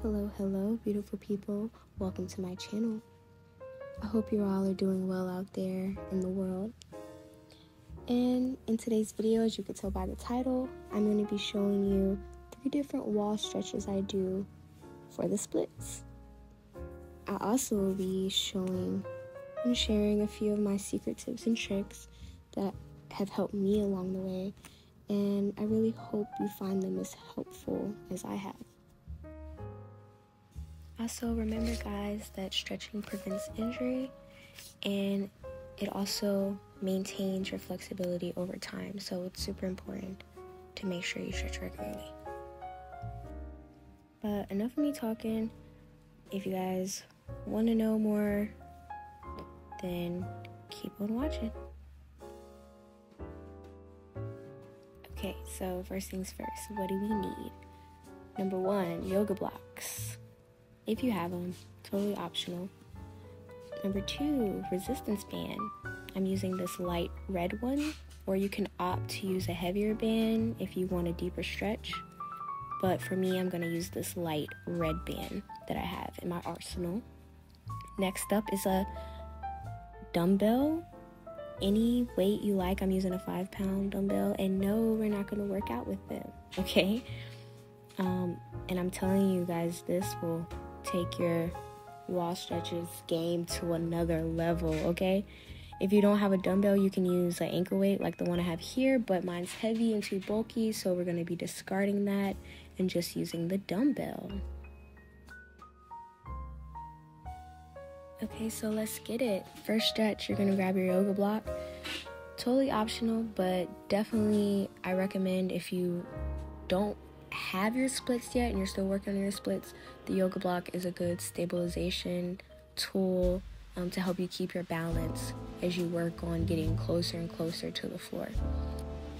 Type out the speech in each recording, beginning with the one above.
Hello, beautiful people. Welcome to my channel. I hope you all are doing well out there in the world. And in today's video, as you can tell by the title, I'm going to be showing you 3 different wall stretches I do for the splits. I'll also will be showing and sharing a few of my secret tips and tricks that have helped me along the way, and I really hope you find them as helpful as I have. Also, remember guys that stretching prevents injury, and it also maintains your flexibility over time, so it's super important to make sure you stretch regularly. But enough of me talking. If you guys want to know more, then keep on watching. Okay, so first things first, what do we need? Number 1, yoga blocks. If you have them, totally optional. Number 2, resistance band. I'm using this light red one, or you can opt to use a heavier band if you want a deeper stretch. But for me, I'm going to use this light red band that I have in my arsenal. Next up is a dumbbell. Any weight you like. I'm using a 5-pound dumbbell, and no, we're not going to work out with them, okay? And I'm telling you guys, this will take your wall stretches game to another level, okay? If you don't have a dumbbell, you can use an ankle weight like the one I have here, but mine's heavy and too bulky, so we're going to be discarding that and just using the dumbbell. Okay, so let's get it. First stretch, you're going to grab your yoga block. Totally optional, but definitely I recommend if you don't have your splits yet and you're still working on your splits, the yoga block is a good stabilization tool to help you keep your balance as you work on getting closer and closer to the floor.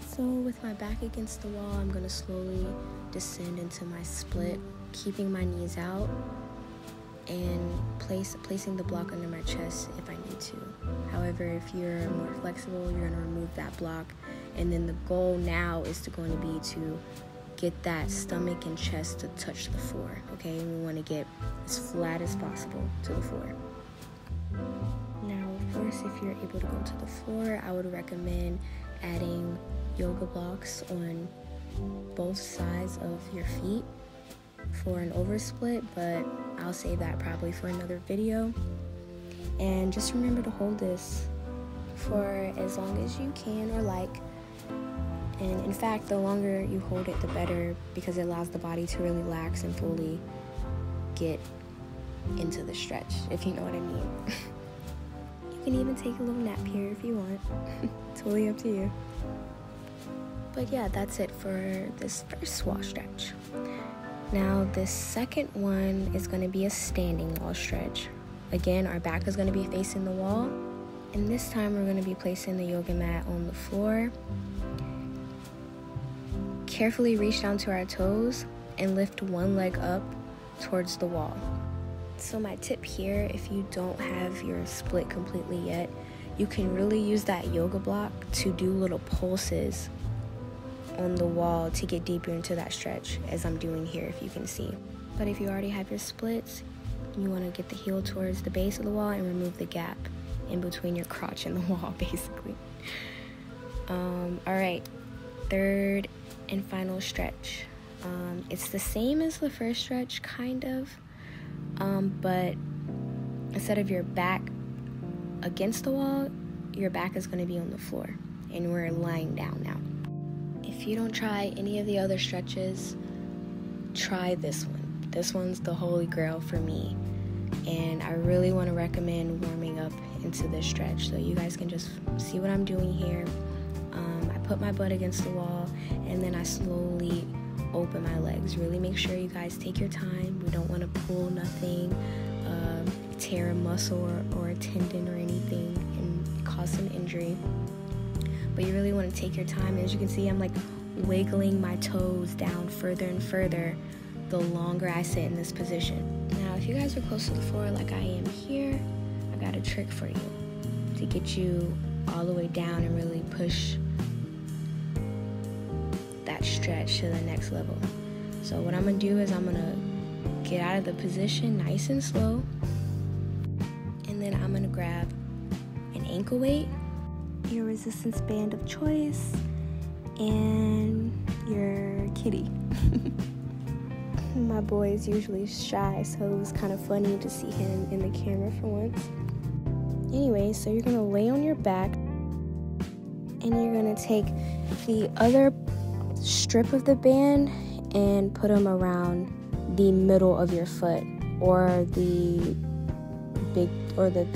So with my back against the wall, I'm going to slowly descend into my split, keeping my knees out and placing the block under my chest if I need to. However, if you're more flexible, you're going to remove that block, and then the goal now is going to be to get that stomach and chest to touch the floor, okay? We want to get as flat as possible to the floor. Now, of course, if you're able to go to the floor, I would recommend adding yoga blocks on both sides of your feet for an oversplit, but I'll save that probably for another video. And just remember to hold this for as long as you can or like. And in fact, the longer you hold it, the better, because it allows the body to really relax and fully get into the stretch, if you know what I mean. You can even take a little nap here if you want. Totally up to you. But yeah, that's it for this first wall stretch. Now, the second one is going to be a standing wall stretch. Again, our back is going to be facing the wall. And this time, we're going to be placing the yoga mat on the floor. Carefully reach down to our toes and lift one leg up towards the wall. So my tip here, if you don't have your split completely yet, you can really use that yoga block to do little pulses on the wall to get deeper into that stretch, as I'm doing here, if you can see. But if you already have your splits, you want to get the heel towards the base of the wall and remove the gap in between your crotch and the wall, basically. Alright, third and final stretch. It's the same as the first stretch, kind of, but instead of your back against the wall, your back is going to be on the floor, and we're lying down now. If you don't try any of the other stretches, try this one. This one's the holy grail for me, and I really want to recommend warming up into this stretch so you guys can just see what I'm doing here. I put my butt against the wall, and then I slowly open my legs. Really make sure you guys take your time. We don't want to pull nothing, tear a muscle or a tendon or anything and cause some injury. But you really want to take your time. As you can see, I'm like wiggling my toes down further and further the longer I sit in this position. Now, if you guys are close to the floor like I am here, I got a trick for you to get you all the way down and really push that stretch to the next level. So what I'm gonna do is I'm gonna get out of the position nice and slow. And then I'm gonna grab an ankle weight, your resistance band of choice, and your kitty. My boy is usually shy, so it was kind of funny to see him in the camera for once. Anyway, so you're gonna lay on your back, and you're gonna take the other strip of the band and put them around the middle of your foot, or the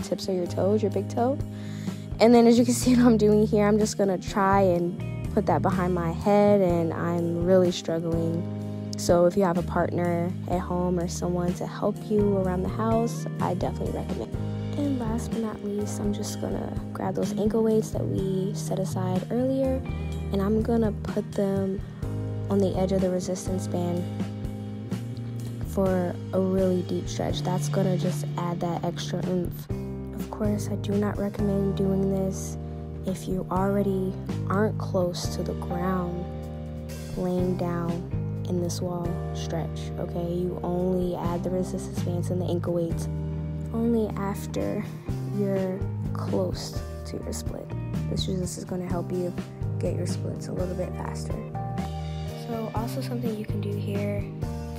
tips of your toes, your big toe. And then as you can see what I'm doing here, I'm just gonna try and put that behind my head, and I'm really struggling. So if you have a partner at home or someone to help you around the house, I definitely recommend. And last but not least, I'm just gonna grab those ankle weights that we set aside earlier, and I'm gonna put them on the edge of the resistance band for a really deep stretch. That's gonna just add that extra oomph. Of course, I do not recommend doing this if you already aren't close to the ground laying down in this wall stretch, okay? You only add the resistance bands and the ankle weights only after you're close to your split. This is going to help you get your splits a little bit faster. So also something you can do here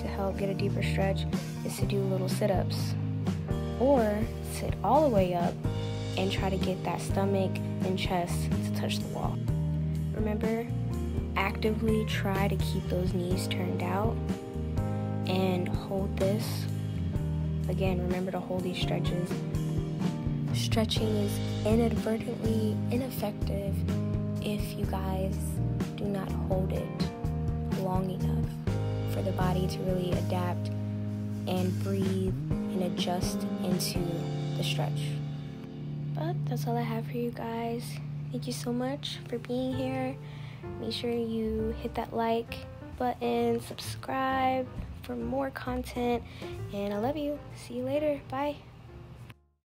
to help get a deeper stretch is to do little sit-ups, or sit all the way up and try to get that stomach and chest to touch the wall. Remember, actively try to keep those knees turned out and hold this. Again, remember to hold these stretches. Stretching is inadvertently ineffective if you guys do not hold it long enough for the body to really adapt and breathe and adjust into the stretch. But that's all I have for you guys. Thank you so much for being here. Make sure you hit that like button, subscribe for more content, and I love you. See you later. Bye.